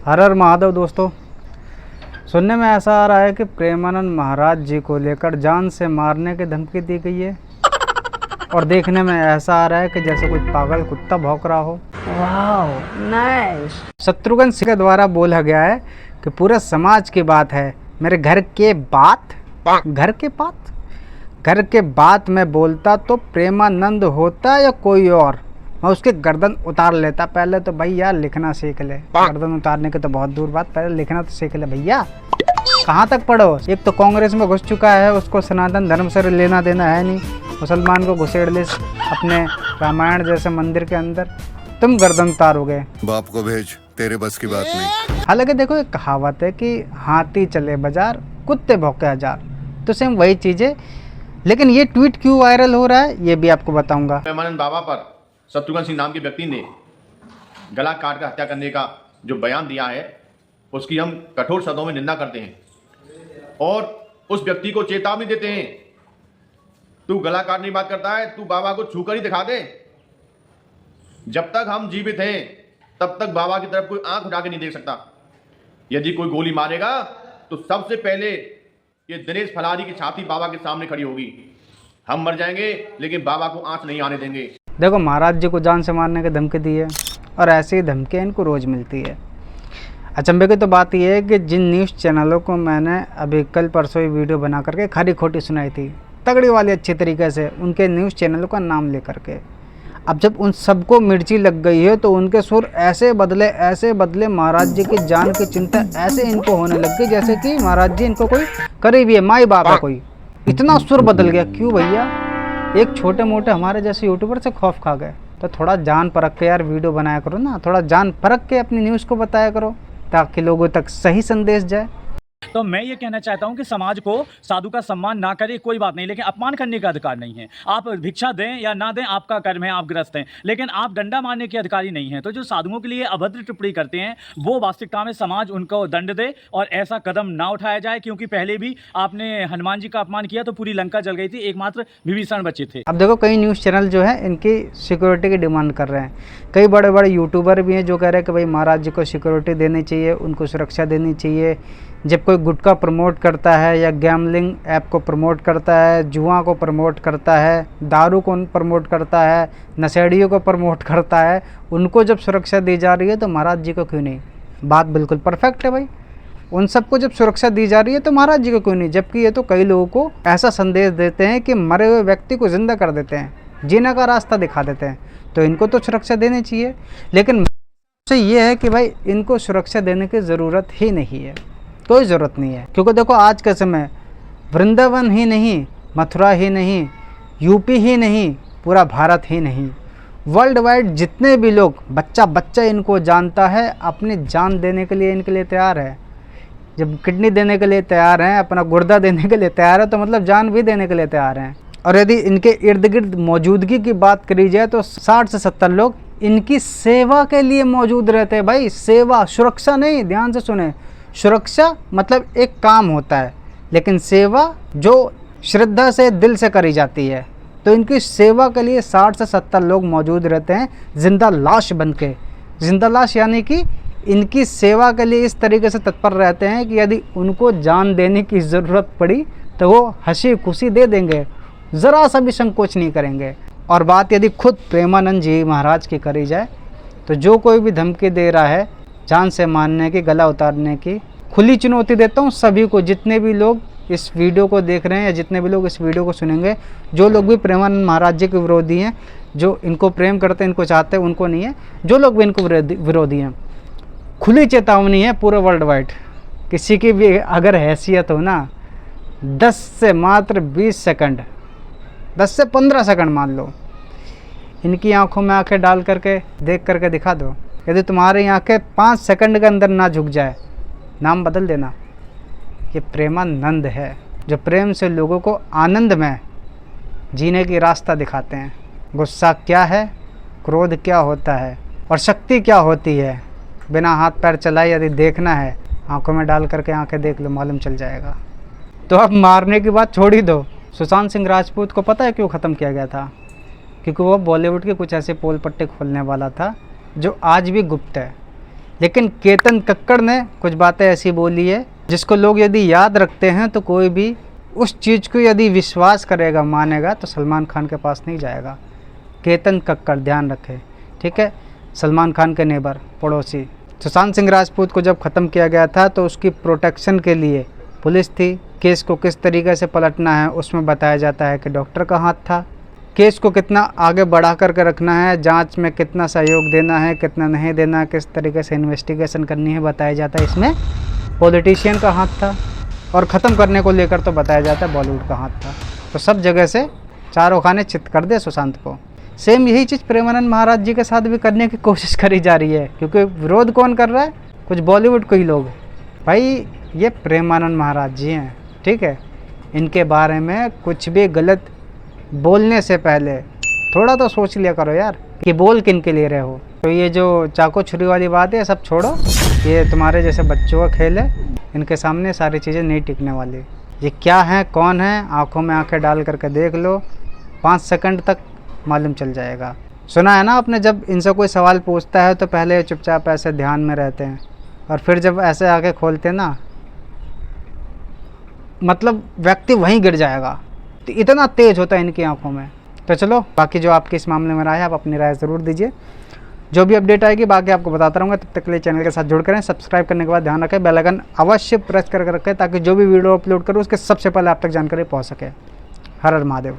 हर हर महादेव दोस्तों। सुनने में ऐसा आ रहा है कि प्रेमानंद महाराज जी को लेकर जान से मारने की धमकी दी गई है और देखने में ऐसा आ रहा है कि जैसे कोई पागल कुत्ता भौंक रहा हो। वाह नाइस। शत्रुघ्न सिंह के द्वारा बोला गया है कि पूरे समाज की बात है, मेरे घर के बात मैं बोलता तो प्रेमानंद होता या कोई और, मैं उसके गर्दन उतार लेता। पहले तो भैया लिखना सीख ले, गर्दन उतारने के तो बहुत दूर बात, पहले लिखना तो सीख ले भैया। कहाँ तक पढ़ो, एक तो कांग्रेस में घुस चुका है, उसको सनातन धर्म से लेना देना है नहीं, मुसलमान को घुसेड़ ले अपने रामायण जैसे मंदिर के अंदर, तुम गर्दन उतारोगे। बाप को भेज, तेरे बस की बात नहीं। हालांकि देखो एक कहावत है कि हाथी चले बाजार कुत्ते भौंके हजार, तो सेम वही चीज़ है। लेकिन ये ट्वीट क्यों वायरल हो रहा है ये भी आपको बताऊंगा। प्रेमानंद बाबा पर शत्रुघ्न सिंह नाम के व्यक्ति ने गला काट कर हत्या करने का जो बयान दिया है उसकी हम कठोर शब्दों में निंदा करते हैं और उस व्यक्ति को चेतावनी देते हैं, तू गला काटने की बात करता है, तू बाबा को छूकर ही दिखा दे। जब तक हम जीवित हैं तब तक बाबा की तरफ कोई आंख उठा के नहीं देख सकता। यदि कोई गोली मारेगा तो सबसे पहले ये दिनेश फलारी की छाती बाबा के सामने खड़ी होगी। हम मर जाएंगे लेकिन बाबा को आंच नहीं आने देंगे। देखो महाराज जी को जान से मारने की धमकी दी है और ऐसी ही धमकियाँ इनको रोज़ मिलती है। अचंभे की तो बात यह है कि जिन न्यूज़ चैनलों को मैंने अभी कल परसों ही वीडियो बना करके खरी खोटी सुनाई थी तगड़ी वाली अच्छी तरीके से, उनके न्यूज़ चैनलों का नाम ले करके, अब जब उन सबको मिर्ची लग गई है तो उनके सुर ऐसे बदले, महाराज जी की जान की चिंता ऐसे इनको होने लग गई जैसे कि महाराज जी इनको कोई करीबी है, माई बाप है कोई। इतना सुर बदल गया। क्यों भैया, एक छोटे मोटे हमारे जैसे यूट्यूबर से खौफ खा गए, तो थोड़ा जान परख के यार वीडियो बनाया करो ना, थोड़ा जान परख के अपनी न्यूज़ को बताया करो ताकि लोगों तक सही संदेश जाए। तो मैं ये कहना चाहता हूं कि समाज को साधु का सम्मान ना करे कोई बात नहीं, लेकिन अपमान करने का अधिकार नहीं है। आप भिक्षा दें या ना दें आपका कर्म है, आप ग्रस्त हैं, लेकिन आप डंडा मारने के अधिकारी नहीं हैं। तो जो साधुओं के लिए अभद्र टिप्पणी करते हैं वो वास्तविकता में समाज उनको दंड दे और ऐसा कदम ना उठाया जाए, क्योंकि पहले भी आपने हनुमान जी का अपमान किया तो पूरी लंका जल गई थी, एकमात्र विभीषण बचे थे। अब देखो कई न्यूज़ चैनल जो है इनकी सिक्योरिटी की डिमांड कर रहे हैं, कई बड़े बड़े यूट्यूबर भी हैं जो कह रहे हैं कि भाई महाराज जी को सिक्योरिटी देनी चाहिए, उनको सुरक्षा देनी चाहिए। जब कोई गुटखा प्रमोट करता है या गैमलिंग ऐप को प्रमोट करता है, जुआ को प्रमोट करता है, दारू को प्रमोट करता है, नशेड़ियों को प्रमोट करता है, उनको जब सुरक्षा दी जा रही है तो महाराज जी को क्यों नहीं। बात बिल्कुल परफेक्ट है भाई, उन सबको जब सुरक्षा दी जा रही है तो महाराज जी को क्यों नहीं। जबकि ये तो कई लोगों को ऐसा संदेश देते हैं कि मरे हुए व्यक्ति को जिंदा कर देते हैं, जीने का रास्ता दिखा देते हैं, तो इनको तो सुरक्षा देनी चाहिए। लेकिन ये है कि भाई इनको सुरक्षा देने की ज़रूरत ही नहीं है, कोई ज़रूरत नहीं है। क्योंकि देखो आज के समय वृंदावन ही नहीं, मथुरा ही नहीं, यूपी ही नहीं, पूरा भारत ही नहीं, वर्ल्ड वाइड जितने भी लोग बच्चा इनको जानता है, अपनी जान देने के लिए इनके लिए तैयार है। जब किडनी देने के लिए तैयार हैं, अपना गुर्दा देने के लिए तैयार है, तो मतलब जान भी देने के लिए तैयार हैं। और यदि इनके इर्द गिर्द मौजूदगी की बात करी जाए तो 60 से 70 लोग इनकी सेवा के लिए मौजूद रहते हैं। भाई सेवा, सुरक्षा नहीं, ध्यान से सुने। सुरक्षा मतलब एक काम होता है, लेकिन सेवा जो श्रद्धा से दिल से करी जाती है, तो इनकी सेवा के लिए 60 से 70 लोग मौजूद रहते हैं जिंदा लाश बन के। जिंदा लाश यानी कि इनकी सेवा के लिए इस तरीके से तत्पर रहते हैं कि यदि उनको जान देने की ज़रूरत पड़ी तो वो हंसी खुशी दे देंगे, ज़रा सा भी संकोच नहीं करेंगे। और बात यदि खुद प्रेमानंद जी महाराज की करी जाए तो जो कोई भी धमकी दे रहा है जान से मारने की, गला उतारने की, खुली चुनौती देता हूँ सभी को, जितने भी लोग इस वीडियो को देख रहे हैं या जितने भी लोग इस वीडियो को सुनेंगे, जो लोग भी प्रेमानंद महाराज जी के विरोधी हैं, जो इनको प्रेम करते हैं, इनको चाहते हैं, उनको नहीं है, जो लोग भी इनको विरोधी हैं, खुली चेतावनी है पूरे वर्ल्ड वाइड। किसी की भी अगर हैसियत हो ना, 10 से मात्र 20 सेकंड, 10 से 15 सेकंड मान लो, इनकी आंखों में आंखें डाल करके देख करके दिखा दो। यदि तुम्हारी आंखें 5 सेकंड के अंदर ना झुक जाए, नाम बदल देना। ये प्रेमानंद है जो प्रेम से लोगों को आनंद में जीने की रास्ता दिखाते हैं। गुस्सा क्या है, क्रोध क्या होता है और शक्ति क्या होती है, बिना हाथ पैर चलाए यदि देखना है, आंखों में डाल करके आंखें देख लो, मालूम चल जाएगा। तो अब मारने की बात छोड़ ही दो। सुशांत सिंह राजपूत को पता है क्यों ख़त्म किया गया था? क्योंकि वो बॉलीवुड के कुछ ऐसे पोल पट्टे खोलने वाला था जो आज भी गुप्त है। लेकिन केतन कक्कड़ ने कुछ बातें ऐसी बोली है जिसको लोग यदि याद रखते हैं तो कोई भी उस चीज़ को यदि विश्वास करेगा, मानेगा, तो सलमान खान के पास नहीं जाएगा। केतन कक्कड़, ध्यान रखें, ठीक है। सलमान खान के नेबर, पड़ोसी। सुशांत सिंह राजपूत को जब ख़त्म किया गया था तो उसकी प्रोटेक्शन के लिए पुलिस थी। केस को किस तरीके से पलटना है उसमें बताया जाता है कि डॉक्टर का हाथ था। केस को कितना आगे बढ़ा करके रखना है, जांच में कितना सहयोग देना है, कितना नहीं देना, किस तरीके से इन्वेस्टिगेशन करनी है बताया जाता है। इसमें पॉलिटिशियन का हाथ था और ख़त्म करने को लेकर तो बताया जाता है बॉलीवुड का हाथ था। तो सब जगह से चारों खाने चित कर दे सुशांत को। सेम यही चीज़ प्रेमानंद महाराज जी के साथ भी करने की कोशिश करी जा रही है, क्योंकि विरोध कौन कर रहा है? कुछ बॉलीवुड के ही लोग। भाई ये प्रेमानंद महाराज जी हैं, ठीक है। इनके बारे में कुछ भी गलत बोलने से पहले थोड़ा तो सोच लिया करो यार कि बोल किन के लिए रहे हो। तो ये जो चाकू छुरी वाली बात है सब छोड़ो, ये तुम्हारे जैसे बच्चों का खेल है। इनके सामने सारी चीज़ें नहीं टिकने वाली। ये क्या है, कौन है, आंखों में आंखें डाल करके देख लो, 5 सेकंड तक मालूम चल जाएगा। सुना है ना आपने, जब इनसे कोई सवाल पूछता है तो पहले चुपचाप ऐसे ध्यान में रहते हैं और फिर जब ऐसे आके खोलते ना, मतलब व्यक्ति वहीं गिर जाएगा। तो इतना तेज होता है इनकी आंखों में। तो चलो, बाकी जो आपकी इस मामले में राय है आप अपनी राय ज़रूर दीजिए। जो भी अपडेट आएगी बाकी आपको बताता रहूँगा। तब तक के लिए चैनल के साथ जुड़ करें। सब्सक्राइब करने के बाद ध्यान रखें बेल आइकन अवश्य प्रेस करके रखें ताकि जो भी वीडियो अपलोड करूँ उसके सबसे पहले आप तक जानकारी पहुँच सके। हर हर महादेव।